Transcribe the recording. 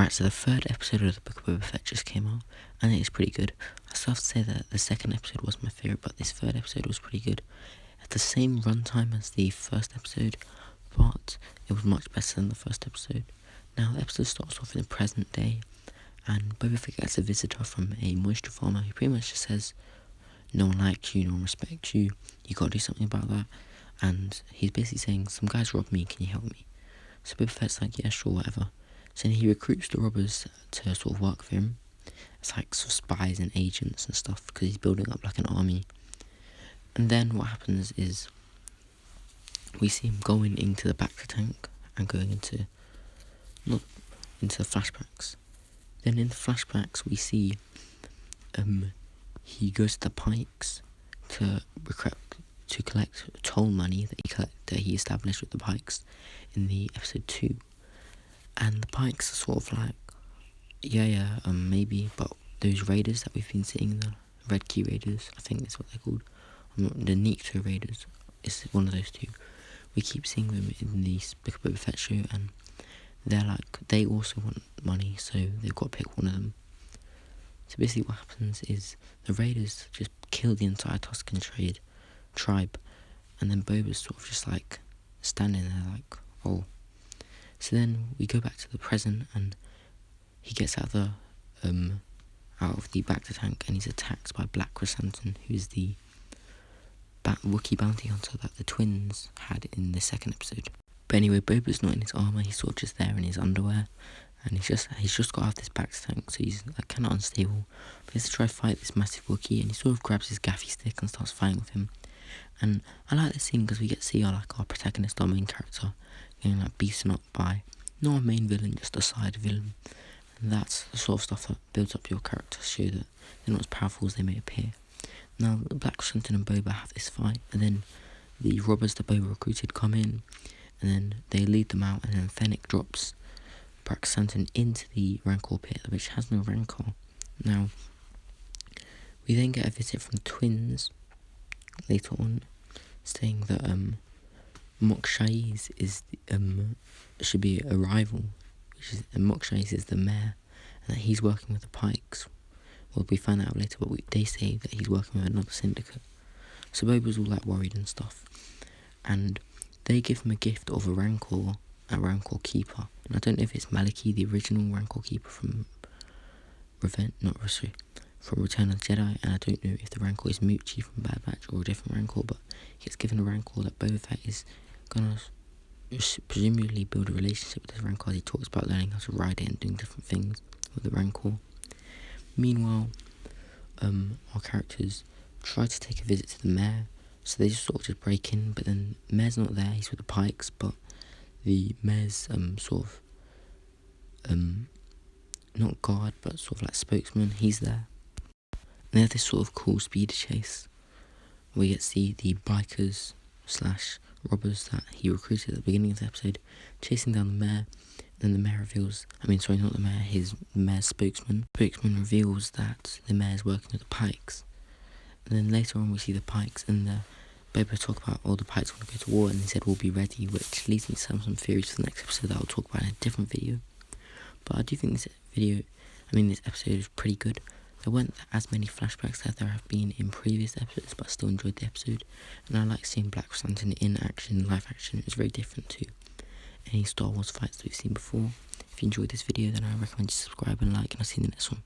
Right, so the third episode of the Book of Boba Fett just came out, and it is pretty good. I still have to say that the second episode was my favourite, but this third episode was pretty good. At the same runtime as the first episode, but it was much better than the first episode. Now, the episode starts off in the present day, and Boba Fett gets a visitor from a moisture farmer who pretty much just says, no one likes you, no one respects you, you gotta do something about that. And he's basically saying, some guys robbed me, can you help me? So Boba Fett's like, yeah, sure, whatever. So then he recruits the robbers to sort of work for him. It's like sort of spies and agents and stuff, because he's building up like an army. And then what happens is we see him going into the back tank and going into flashbacks. Then in the flashbacks we see he goes to the Pikes to collect toll money that he established with the Pikes in the episode 2. And the Pikes are sort of like, maybe, but those raiders that we've been seeing, the Red Key Raiders, I think that's what they're called, the Nikto Raiders, is one of those two. We keep seeing them in the Book of Boba Fett show, and they're like, they also want money, so they've got to pick one of them. So basically what happens is the raiders just kill the entire Tusken tribe, and then Boba's sort of just like standing there like, oh. So then we go back to the present, and he gets out of the Bacta tank, and he's attacked by Black Krrsantan, who is the Wookiee bounty hunter that the twins had in the second episode. But anyway, Boba's not in his armour, he's sort of just there in his underwear, and he's just got out of this Bacta tank, so he's like kind of unstable. But he has to try to fight this massive Wookiee, and he sort of grabs his gaffy stick and starts fighting with him. And I like this scene because we get to see our protagonist, our main character, getting like beaten up by not a main villain, just a side villain. And that's the sort of stuff that builds up your character, show that they're not as powerful as they may appear. Now, Black Krrsantan and Boba have this fight, and then the robbers that Boba recruited come in, and then they lead them out, and then Fennec drops Black Krrsantan into the Rancor pit, which has no Rancor. Now, we then get a visit from twins later on, saying that Mok Shaiz is should be a rival, which is Mok Shaiz is the mayor, and that he's working with the Pikes. Well, we find out later, but they say that he's working with another syndicate. So Boba's all like worried and stuff, and they give him a gift of a Rancor Keeper. And I don't know if it's Maliki, the original Rancor Keeper from Return of the Jedi, and I don't know if the Rancor is Muchi from Bad Batch or a different Rancor, but he gets given a Rancor that Boba Fett is gonna presumably build a relationship with this Rancor. He talks about learning how to ride it and doing different things with the Rancor. Meanwhile, our characters try to take a visit to the mayor, so they just sort of just break in, but then the mayor's not there, he's with the Pikes, but the mayor's not guard, but sort of like spokesman, he's there. And they have this sort of cool speed chase. We get to see the bikers / robbers that he recruited at the beginning of the episode chasing down the mayor. Then the mayor reveals, not the mayor, his mayor's spokesman. Spokesman reveals that the mayor's working with the Pikes. And then later on we see the Pikes, and Boba talk about all the Pikes want to go to war, and he said we'll be ready, which leads me to some theories for the next episode that I'll talk about in a different video. But I do think this episode is pretty good. There weren't as many flashbacks as there have been in previous episodes, but I still enjoyed the episode. And I like seeing Black Krrsantan in action, live action. It's very different to any Star Wars fights that we've seen before. If you enjoyed this video, then I recommend you subscribe and like, and I'll see you in the next one.